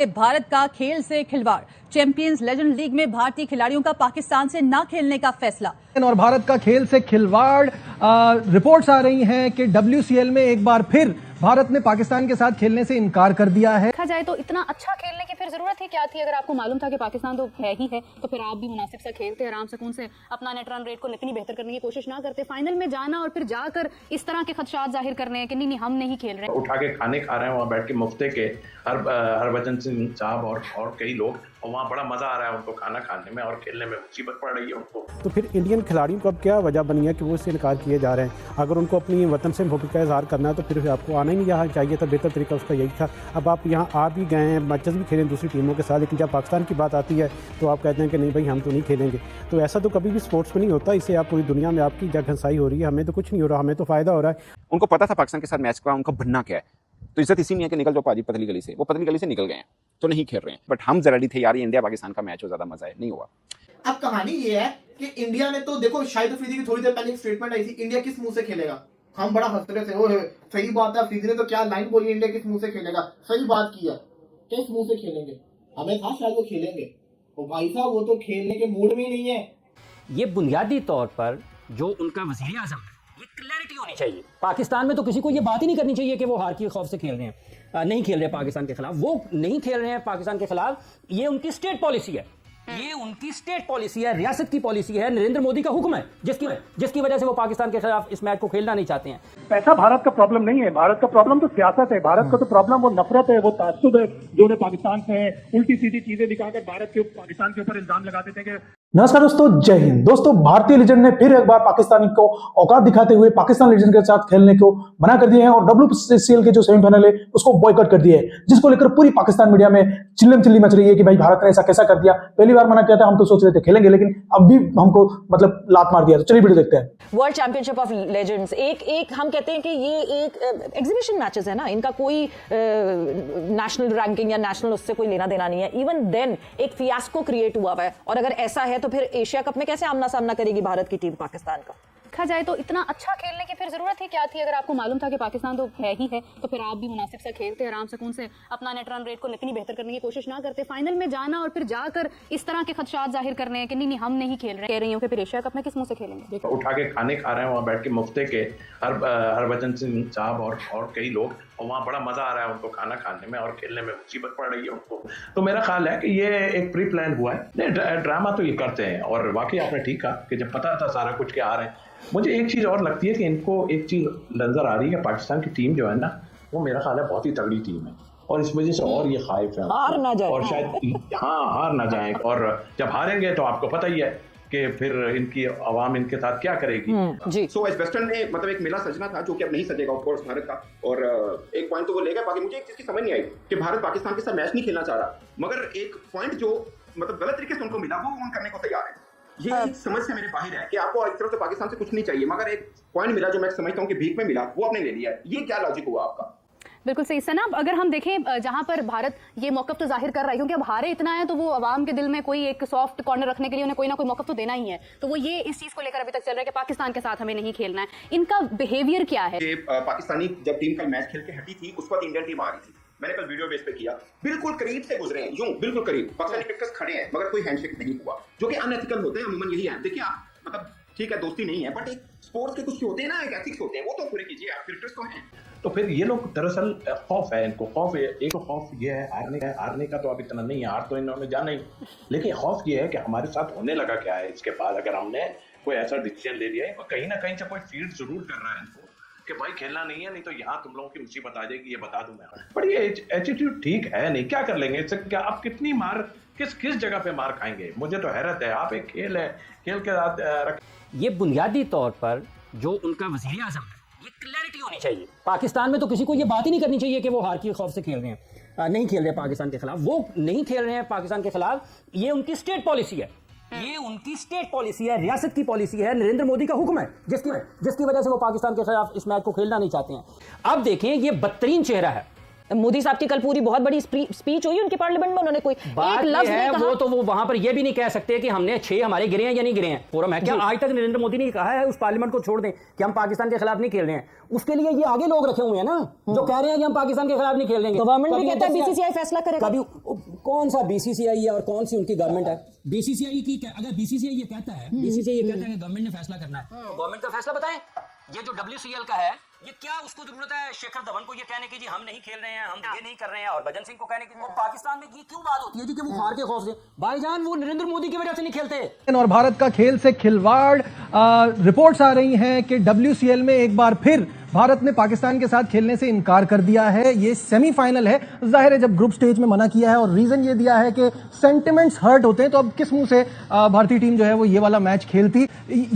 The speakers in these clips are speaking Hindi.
भारत का खेल से खिलवाड़, चैंपियंस लेजेंड लीग में भारतीय खिलाड़ियों का पाकिस्तान से न खेलने का फैसला। और भारत का खेल से खिलवाड़, रिपोर्ट्स आ रही हैं कि WCL में एक बार फिर भारत ने पाकिस्तान के साथ खेलने से इनकार कर दिया है। देखा जाए तो इतना अच्छा खेलने की फिर जरूरत ही क्या थी? अगर आपको मालूम था कि पाकिस्तान तो है ही है, तो फिर आप भी मुनासिब सा खेलते, आराम सुकून से अपना नेट रन रेट को इतनी बेहतर करने की कोशिश ना करते। फाइनल में जाना और फिर जाकर इस तरह के खदशात जाहिर करने हैं कि नहीं हम नहीं खेल रहे। उठा के खाने खा रहे हैं वहाँ बैठ के मुफ्ते के हरभजन सिंह साहब और कई लोग, और वहाँ बड़ा मजा आ रहा है उनको खाना खाने में, और खेलने में मुसीबत पड़ रही है उनको। तो फिर इंडियन खिलाड़ियों को अब क्या वजह बनी है कि वो इससे इनकार किए जा रहे हैं? अगर उनको अपनी वतन से मोहब्बत का इजहार करना है तो फिर आपको आना ही नहीं यहाँ चाहिए था। बेहतर तरीका उसका यही था। अब आप यहाँ आ भी गए हैं, मैचेस भी खेलें दूसरी टीमों के साथ, लेकिन जब पाकिस्तान की बात आती है तो आप कहते हैं कि नहीं भाई हम तो नहीं खेलेंगे। तो ऐसा तो कभी भी स्पोर्ट्स में नहीं होता। इससे आप पूरी दुनिया में आपकी जगहसाई हो रही है, हमें तो कुछ नहीं हो रहा, हमें तो फ़ायदा हो रहा है। उनको पता था पाकिस्तान के साथ मैच का उनका बनना क्या है, तो इज्जत इसी नहीं है कि निकल जाओ पाजी पतली गली से। वो पतली गली से निकल गए हैं तो नहीं खेल रहे हैं। बट हम जरा थे यार, इंडिया पाकिस्तान का मैच हो, ज्यादा मजा है, नहीं हुआ। अब कहानी ये है कि इंडिया ने तो देखो, शाहिद अफरीदी की थोड़ी देर पहले एक स्टेटमेंट आई थी, इंडिया किस मुंह से खेलेगा। हम बड़ा हंस रहे थे, वो सही बात है, अफरीदी ने तो क्या लाइन बोली, इंडिया किस मुंह से खेलेगा। सही बात की है, किस मुंह से खेलेंगे। हमें था शायद वो खेलेंगे, वो भाई साहब वो तो खेलने के मूड में ही नहीं है। ये बुनियादी तौर पर जो उनका वज़ीर आज़म है, ये क्लैरिटी होनी चाहिए। पाकिस्तान में तो किसी को ये बात ही नहीं करनी चाहिए कि वो हार के खौफ से खेल रहे हैं, नहीं खेल रहे पाकिस्तान के खिलाफ। वो नहीं खेल रहे हैं पाकिस्तान के खिलाफ, ये उनकी स्टेट पॉलिसी है, ये उनकी स्टेट पॉलिसी है, रियासत की पॉलिसी है, नरेंद्र मोदी का हुक्म है, जिसकी वजह से वो पाकिस्तान के खिलाफ इस मैच को खेलना नहीं चाहते हैं। पैसा भारत का प्रॉब्लम नहीं है, भारत का प्रॉब्लम तो सियासत है। भारत का तो प्रॉब्लम वो नफरत है, वो ताज्जुब है जो उन्हें पाकिस्तान से है। उल्टी सीधी चीजें दिखाकर भारत के पाकिस्तान के ऊपर इल्जाम लगाते थे कि। नमस्कार दोस्तों, जय हिंद। दोस्तों, भारतीय लेजेंड ने फिर एक बार पाकिस्तान को औकात दिखाते हुए पाकिस्तान लेजेंड के साथ खेलने को मना कर दिए हैं और WCL के जो सेमीफाइनल है उसको बॉयकॉट कर दिया है, जिसको लेकर पूरी पाकिस्तान मीडिया में चिल्लम चिल्ली मच रही है कि भाई भारत ने ऐसा कैसा कर दिया। पहली बार मना किया था, हम तो सोच रहे थे खेलेंगे, लेकिन अब भी हमको मतलब लात मार दिया। तो चलिए वीडियो देखते हैं। वर्ल्ड चैंपियनशिप ऑफ लेजेंड्स एक हम कहते हैं कि ये एक एग्जीबिशन मैचेस है ना, इनका कोई नेशनल रैंकिंग या नेशनल उससे कोई लेना देना नहीं है। इवन देन एक फियास्को क्रिएट हुआ है, और अगर ऐसा है तो फिर एशिया कप में कैसे आमना सामना करेगी भारत की टीम पाकिस्तान का? देखा जाए तो इतना अच्छा खेलने की फिर जरूरत ही क्या थी? अगर आपको मालूम था कि पाकिस्तान तो है ही है, तो फिर आप भी मुनासिब सा खेलते, आराम सुकून से अपना नेट रन रेट को इतनी बेहतर करने की कोशिश ना करते। फाइनल में जाना और फिर जाकर इस तरह के खदशात जाहिर करने हैं कि नहीं हम नहीं खेल रहे। कह रही हूँ कि फिर एशिया कप में किस मुंह से खेलेंगे। उठा के खाने खा रहे हैं वहाँ बैठ के मुफ्ते के हरभजन सिंह साहब और कई लोग, और वहाँ बड़ा मजा आ रहा है उनको खाना खाने में, और खेलने में मुसीबत पड़ रही है उनको। तो मेरा ख्याल है कि ये एक प्री प्लान हुआ है। नहीं, ड्रामा तो ये करते हैं, और वाकई आपने ठीक कहा कि जब पता था सारा कुछ के आ रहे हैं। मुझे एक चीज और लगती है कि इनको एक चीज नजर आ रही है, पाकिस्तान की टीम जो है ना, वो मेरा ख्याल है बहुत ही तगड़ी टीम है, और इस वजह से और ये खाइफ है हार ना जाए, और शायद हार ना जाए। और जब हारेंगे तो आपको पता ही है कि फिर इनकी आवाम इनके साथ क्या करेगी। जी। सो एज वेस्टर्न ने मतलब एक मेला सजना था जो कि अब नहीं सजेगा ऑफ कोर्स भारत का, और एक पॉइंट तो वो ले गया। बाकी मुझे एक चीज की समझ नहीं आई कि भारत पाकिस्तान के साथ मैच नहीं खेलना चाह रहा, मगर एक पॉइंट जो मतलब गलत तरीके से उनको मिला वो उन करने को तैयार है। ये समझ से मेरे बाहर है कि आपको एक तरफ से पाकिस्तान से कुछ नहीं चाहिए, मगर एक पॉइंट मिला जो मैं समझता हूँ कि भीख में मिला, वो आपने ले लिया है। ये क्या लॉजिक हुआ आपका? बिल्कुल सही सनाब। अगर हम देखें जहां पर भारत ये मौकफ तो जाहिर कर रहा है, क्योंकि अब हारे इतना है तो वो अवाम के दिल में कोई एक सॉफ्ट कॉर्नर रखने के लिए उन्हें कोई ना कोई मौकफ तो देना ही है। तो वो ये इस चीज को लेकर अभी तक चल रहा है कि पाकिस्तान के साथ हमें नहीं खेलना है। इनका बिहेवियर क्या है? पाकिस्तानी जब टीम कल मैच खेल के हटी थी, उस वक्त इंडियन टीम आ रही थी। मैंने कल वीडियो बेस पे किया, बिल्कुल करीब से गुजरे हैं, यूं बिल्कुल करीब। पाकिस्तानी क्रिकेटर्स खड़े हैं, मगर कोई हैंडशेक नहीं हुआ, जो कि अनएथिकल होते हैं अमूमन। यही है, देखिए आप मतलब ठीक है दोस्ती नहीं है, बट एक स्पोर्ट्स के कुछ होते हैं ना, एक एथिक्स होते हैं, वो तो पूरे कीजिए। आप क्रिकेटर्स तो हैं। तो फिर ये लोग दरअसल खौफ है इनको, खौफ है, एक खौफ ये है हारने का तो अब इतना नहीं है, हार तो इन्होंने जाना ही, लेकिन खौफ ये है कि हमारे साथ होने लगा क्या है इसके बाद, अगर हमने कोई ऐसा डिसीजन ले लिया है, कहीं ना कहीं से कोई फीड जरूर कर रहा है इनको कि भाई खेलना नहीं है, नहीं तो यहाँ तुम लोगों की मुसीबत आ जाएगी, ये बता दूं मैं। पर ये एटीट्यूड ठीक है नहीं, क्या कर लेंगे इससे? क्या आप कितनी मार किस जगह पे मार खाएंगे? मुझे तो हैरत है। आप एक खेल है, खेल के साथ ये बुनियादी तौर पर जो उनका वज़ीर आज़म है, ये क्लैरिटी होनी चाहिए। पाकिस्तान में तो किसी को ये बात ही नहीं करनी चाहिए कि वो हार के खौफ से खेल रहे हैं, नहीं खेल रहे पाकिस्तान के खिलाफ। वो नहीं खेल रहे हैं पाकिस्तान के खिलाफ, ये उनकी स्टेट पॉलिसी है, ये उनकी स्टेट पॉलिसी है, रियासत की पॉलिसी है, नरेंद्र मोदी का हुक्म है, जिसकी वजह से वो पाकिस्तान के खिलाफ इस मैच को खेलना नहीं चाहते हैं। अब देखें, ये बदतरीन चेहरा है मोदी साहब की कल पूरी बहुत बड़ी स्पीच हुई उनके पार्लियामेंट में, उन्होंने कोई बात एक ये लफ्ज है नहीं कहा। वो तो वो वहां पर ये भी नहीं कह सकते कि हमने 6 हमारे गिरे हैं या नहीं गिरे हैं फोरम है क्या? आज तक नरेंद्र मोदी ने कहा है उस पार्लियामेंट को छोड़ दें कि हम पाकिस्तान के खिलाफ नहीं खेल रहे हैं? उसके लिए ये आगे लोग रखे हुए हैं ना जो कह रहे हैं कि हम पाकिस्तान के खिलाफ नहीं खेल देंगे। गवर्नमेंट भी कभी कहता है ऐसा- बीसीसीआई फैसला करेगा। कभी कौन सा बीसीसीआई है और कौन सी उनकी गवर्नमेंट है? बीसीसीआई की अगर बीसीसीआई ये कहता है बीसीसीआई ये कहता है कि गवर्नमेंट ने फैसला करना है, तो गवर्नमेंट का फैसला बताएं। ये जो WCL का है ये क्या उसको जरूरत है शेखर धवन को ये कहने की जी हम नहीं खेल रहे हैं, हम ये नहीं कर रहे हैं, और भजन सिंह को कहने की? और पाकिस्तान में ये क्यों बात होती है जी कि वो हार के खौफ से? भाईजान वो नरेंद्र मोदी की वजह से नहीं खेलते। और भारत का खेल से खिलवाड़, रिपोर्ट्स आ रही हैं कि WCL में एक बार फिर भारत ने पाकिस्तान के साथ खेलने से इनकार कर दिया है। ये सेमीफाइनल है, जाहिर है जब ग्रुप स्टेज में मना किया है और रीजन ये दिया है कि सेंटिमेंट्स हर्ट होते हैं, तो अब किस मुंह से भारतीय टीम जो है वो ये वाला मैच खेलती।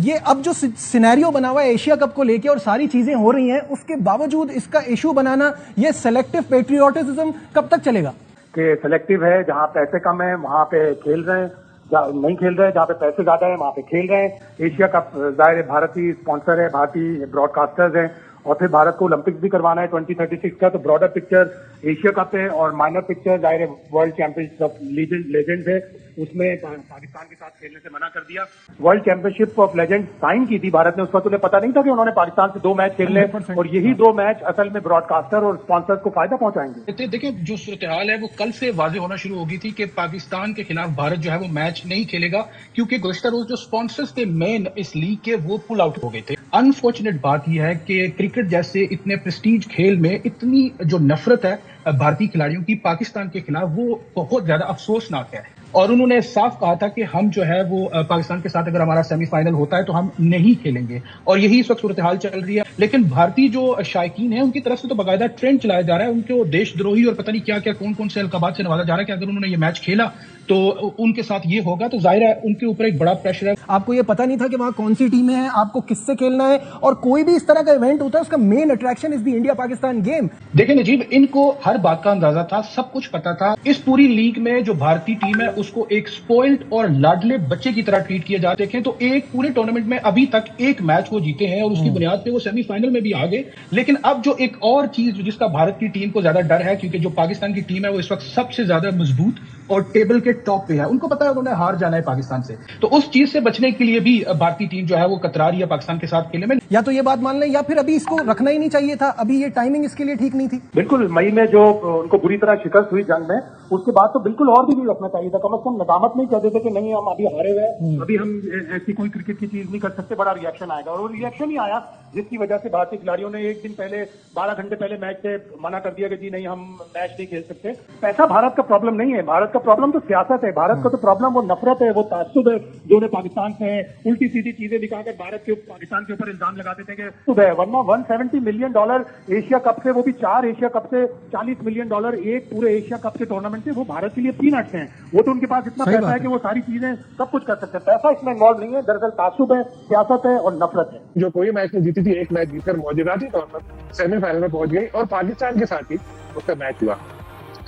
ये अब जो सिनेरियो बना हुआ है एशिया कप को लेके और सारी चीजें हो रही हैं, उसके बावजूद इसका इशू बनाना, ये सेलेक्टिव पेट्रियोटिज्म कब तक चलेगा? कि सेलेक्टिव है, जहाँ पैसे कम है वहाँ पे खेल रहे हैं, नहीं खेल रहे हैं जहाँ पे पैसे ज्यादा है वहाँ पे खेल रहे हैं। एशिया कप जाहिर है भारतीय स्पॉन्सर है, भारतीय ब्रॉडकास्टर्स हैं, और फिर भारत को ओलंपिक्स भी करवाना है 2036 का, तो ब्रॉडर पिक्चर एशिया कप है और माइनर पिक्चर जाहिर है वर्ल्ड चैंपियनशिप ऑफ लेजेंड्स है, उसमें पाकिस्तान के साथ खेलने से मना कर दिया। World championship of legends sign की थी भारत ने, उस वक्त उन्हें पता नहीं था कि उन्होंने पाकिस्तान से 2 मैच खेलने, और यही 2 मैच असल में ब्रॉडकास्टर और स्पॉन्सर्स को फायदा पहुंचाएंगे। देखिए जो सूरत हाल है वो कल से वाजे होना शुरू हो गई थी कि पाकिस्तान के खिलाफ भारत जो है वो मैच नहीं खेलेगा, क्योंकि गुज़श्ता रोज जो स्पॉन्सर्स थे मेन इस लीग के वो पुल आउट हो गए थे। अनफॉर्चुनेट बात यह है कि क्रिकेट जैसे इतने प्रेस्टीज खेल में इतनी जो नफरत है भारतीय खिलाड़ियों की पाकिस्तान के खिलाफ, वो बहुत ज्यादा अफसोसनाक है। और उन्होंने साफ कहा था कि हम जो है वो पाकिस्तान के साथ अगर हमारा सेमीफाइनल होता है तो हम नहीं खेलेंगे, और यही इस वक्त सूरत हाल चल रही है। लेकिन भारतीय जो शायकीन है उनकी तरफ से तो बाकायदा ट्रेंड चलाया जा रहा है, उनको देशद्रोही और पता नहीं क्या क्या कौन कौन से अलकाबात से नवाजा जा रहा है कि अगर उन्होंने ये मैच खेला तो उनके साथ ये होगा, तो जाहिर है उनके ऊपर एक बड़ा प्रेशर है। आपको ये पता नहीं था कि वहां कौन सी टीमें हैं, आपको किससे खेलना है, और कोई भी इस तरह का इवेंट होता है उसका main attraction is the India Pakistan game. देखिए नजीब, इनको हर बात का अंदाजा था, सब कुछ पता था। इस पूरी लीग में जो भारतीय टीम है उसको एक स्पॉइल्ड और लाडले बच्चे की तरह ट्रीट किया जा। देखें तो एक पूरे टूर्नामेंट में अभी तक एक मैच वो जीते हैं और उसकी बुनियाद पे वो सेमीफाइनल में भी आ गए। लेकिन अब जो एक और चीज जिसका भारत की टीम को ज्यादा डर है, क्योंकि जो पाकिस्तान की टीम है वो इस वक्त सबसे ज्यादा मजबूत और टेबल के टॉप पे है, उनको पता है उन्होंने हार जाना है पाकिस्तान से, तो उस चीज से बचने के लिए भी भारतीय टीम जो है वो कतरा रही है पाकिस्तान के साथ खेलने में। या तो ये बात मान लें, या फिर अभी इसको रखना ही नहीं चाहिए था, अभी ये टाइमिंग इसके लिए ठीक नहीं थी। बिल्कुल, मई में जो उनको बुरी तरह शिकस्त हुई जंग में, उसके बाद तो बिल्कुल और भी नहीं रखना चाहिए था। कम से कम नदामत नहीं कहते थे कि नहीं हम अभी हारे हुए, अभी हम ऐसी कोई क्रिकेट की चीज नहीं कर सकते, बड़ा रिएक्शन आएगा, और वो रिएक्शन ही आया, जिसकी वजह से भारतीय खिलाड़ियों ने एक दिन पहले 12 घंटे पहले मैच से मना कर दिया कि जी नहीं हम मैच नहीं खेल सकते। पैसा भारत का प्रॉब्लम नहीं है, भारत का प्रॉब्लम तो सियासत है, भारत का तो प्रॉब्लम वो नफरत है, वो ताज्जुब है जो उन्हें पाकिस्तान से उल्टी सीधी चीजें दिखाकर भारत के पाकिस्तान के ऊपर इल्जाम लगाते थे कि सुबह, वरना $170 मिलियन एशिया कप से, वो भी 4 एशिया कप से $40 मिलियन एक पूरे एशिया कप के टूर्नामेंट से, वो भारत के लिए पीनट्स हैं। वो तो उनके पास इतना पैसा है कि वो सारी चीजें सब कुछ कर सकते हैं, पैसा इसमें इन्वॉल्व नहीं है। दरअसल ताज्जुब है, सियासत है और नफरत है। जो कोई मैच नहीं जीती थी, एक मैच जीतकर मौजूदाती तौर पर सेमीफाइनल में पहुंच गई और पाकिस्तान के साथ ही उसका मैच हुआ।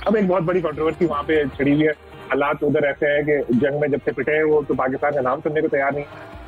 अब एक बहुत बड़ी कंट्रोवर्सी वहां पे छिड़ी हुई है। हालात उधर ऐसे है कि जंग में जब से पिटे हैं वो तो पाकिस्तान का नाम सुनने को तैयार नहीं।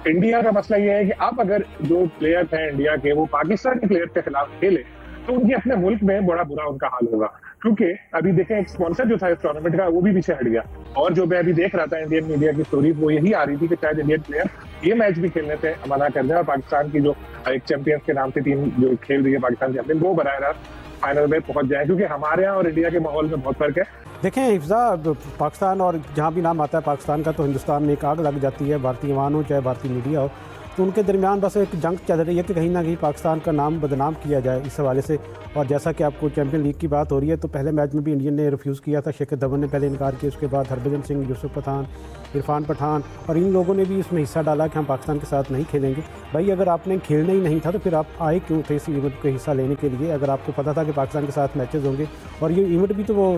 इंडिया का मसला ये है कि अब अगर जो प्लेयर्स हैं इंडिया के वो पाकिस्तान के प्लेयर्स के खिलाफ खेले तो उनके अपने मुल्क में बड़ा बुरा उनका हाल होगा, क्योंकि अभी देखें एक स्पॉन्सर जो था इस टूर्नामेंट का वो भी पीछे हट गया। और जो मैं अभी देख रहा था इंडियन मीडिया की स्टोरी, वो यही आ रही थी कि शायद इंडियन प्लेयर ये मैच भी खेलने से मना कर दें और पाकिस्तान की जो एक चैंपियंस के नाम से टीम जो खेल रही है पाकिस्तान चैंपियन, वो बराह रास्त फाइनल में पहुंच जाए, क्योंकि हमारे यहाँ और इंडिया के माहौल में बहुत फर्क है। देखें हिफ्जा, पाकिस्तान और जहाँ भी नाम आता है पाकिस्तान का, तो हिंदुस्तान में एक आग लग जाती है, भारतीय वाहन हो चाहे भारतीय मीडिया हो, तो उनके दरमियान बस एक जंग चल रही है कि कहीं ना कहीं पाकिस्तान का नाम बदनाम किया जाए इस हवाले से। और जैसा कि आपको चैंपियन लीग की बात हो रही है, तो पहले मैच में भी इंडियन ने रिफ्यूज़ किया था, शेखर धवन ने पहले इनकार किया, उसके बाद हरभजन सिंह, यूसुफ पठान, इरफान पठान और इन लोगों ने भी इसमें हिस्सा डाला कि हम पाकिस्तान के साथ नहीं खेलेंगे। भाई अगर आपने खेलना ही नहीं था तो फिर आप आए क्यों थे इस इवेंट के हिस्सा लेने के लिए, अगर आपको पता था कि पाकिस्तान के साथ मैचेस होंगे। और ये इवेंट भी तो वो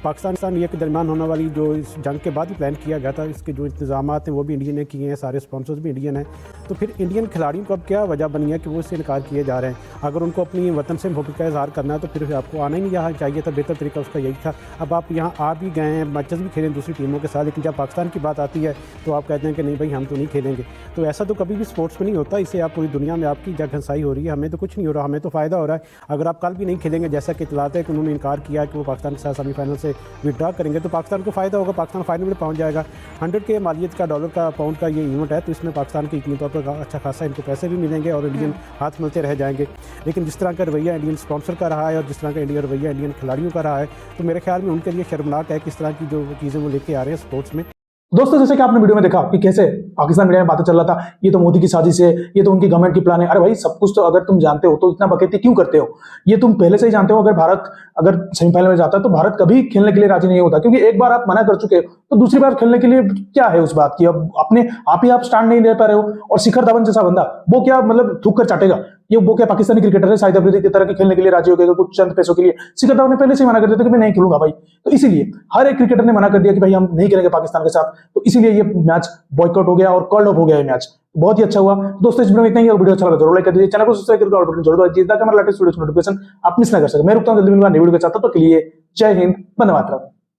पाकिस्तान इंडिया के दरमियान होने वाली जो इस जंग के बाद ही प्लान किया गया था, इसके जो इंतजाम हैं वो भी इंडिया ने किए हैं, सारे स्पॉन्सर्स भी इंडियन हैं। तो फिर इंडियन खिलाड़ियों को अब क्या वजह बनी है कि वो इससे इनकार किए जा रहे हैं। अगर उनको अपनी वतन से मोहब्बत का इजहार करना है तो फिर आपको आना ही नहीं यहाँ चाहिए था, बेहतर तरीका उसका यही था। अब आप यहाँ आ भी गए हैं, मैचेस भी खेलें दूसरी टीमों के साथ, लेकिन जब पाकिस्तान की बात आती है तो आप कहते हैं कि नहीं भाई हम तो नहीं खेलेंगे। तो ऐसा तो कभी भी स्पोर्ट्स में नहीं होता, इससे आप पूरी दुनिया में आपकी जगहंसाई हो रही है। हमें तो कुछ नहीं हो रहा, हमें तो फ़ायदा हो रहा है। अगर आप कल भी नहीं खेलेंगे, जैसा कि इतलात है कि उन्होंने इनकार किया कि वो पाकिस्तान के साथ सेमीफाइनल से विड्रॉ करेंगे, तो पाकिस्तान को फ़ायदा होगा, पाकिस्तान फाइनल में पहुँच जाएगा। 100 के मालियत का डॉलर का पाउंड का ये इवेंट है, तो इसमें पाकिस्तान के यकीनी तौर पर अच्छा खासा इनको पैसे भी मिलेंगे और इंडियन हाथ मिलते रह जाएंगे। लेकिन जिस तरह का रवैया इंडियन स्पॉन्सर का रहा है और जिस तरह का इंडियन रवैया इंडियन खिलाड़ियों का रहा है, तो मेरे ख्याल में उनके लिए शर्मनाक है किस तरह की जो चीज़ें वो लेके आ रहे हैं स्पोर्ट्स में। दोस्तों जैसे कि आपने वीडियो में देखा कि कैसे पाकिस्तान मीडिया में बातें चल रहा था, ये तो मोदी की साजिश है, ये तो उनकी गवर्नमेंट की प्लान है। अरे भाई सब कुछ तो अगर तुम जानते हो तो इतना बकैती क्यों करते हो? ये तुम पहले से ही जानते हो। अगर भारत अगर सेमीफाइनल में जाता है तो भारत कभी खेलने के लिए राजी नहीं होता, क्योंकि एक बार आप मना कर चुके हो तो दूसरी बार खेलने के लिए क्या है उस बात की? अब अपने आप ही आप स्टैंड नहीं ले पा रहे हो। और शिखर धवन जैसा बंदा वो क्या मतलब थूक कर चाटेगा? ये वो क्या पाकिस्तानी क्रिकेटर है शाहिद अफरीदी की तरह की खेलने के लिए राजी हो गया कुछ चंद पैसों के लिए? शिखर धवन ने पहले से मना कर दिया था कि मैं नहीं खेलूंगा भाई। तो इसीलिए हर एक क्रिकेटर ने मना कर दिया कि भाई हम नहीं खेलेंगे पाकिस्तान के साथ, तो इसीलिए ये मैच बॉयकॉट हो गया और कॉल्ड ऑफ हो गया ये मैच। बहुत ही अच्छा हुआ दोस्तों। इस वीडियो में इतना ही, और वीडियो अच्छा लगा जरूर लाइक कर दीजिए, चैनल को सब्सक्राइब करके ऑल बटन जरूर दबाइए ताकि हमारा लेटेस्ट वीडियो नोटिफिकेशन आप मिस ना कर सके। मैं रुकता हूं, जल्दी मिलूंगा नई वीडियो के साथ, तब तक के लिए जय हिंद, वंदे मातरम।